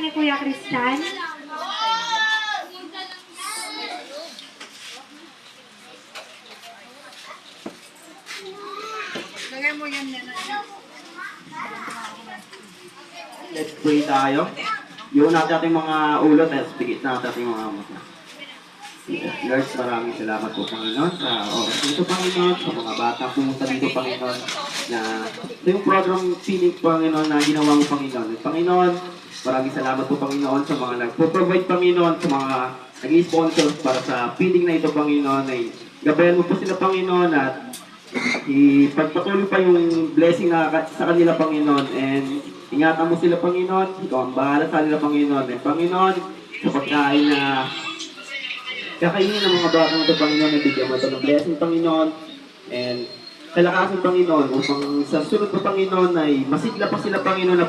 ni Kuya Christian. Lagay mo yan yan. Let's pray tayo. Yun natin ating mga ulo, tapos pigit natin ating mga mata. Lord, maraming salamat po, Panginoon, sa oras nito, Panginoon, sa mga bata pumunta dito, Panginoon, na ito yung program feeling, Panginoon, na ginawa mo, Panginoon. Panginoon, maraming salamat po, Panginoon, sa mga nagpo-provide, Panginoon, sa mga nag-sponsor para sa feeling na ito, Panginoon, ay gabayan mo po sila, Panginoon, at ipagpatuloy pa yung blessing na sa kanila, Panginoon, and ingatan mo sila, Panginoon, ikaw ang bahala sa kanila, Panginoon, and Panginoon, sa pagkain na kakainin ng mga bata ng Panginoon, nabigyan mo ito ng blessing, Panginoon, and kalakasan, Panginoon, upang sa sunod po, Panginoon, ay masigla pa sila, Panginoon, na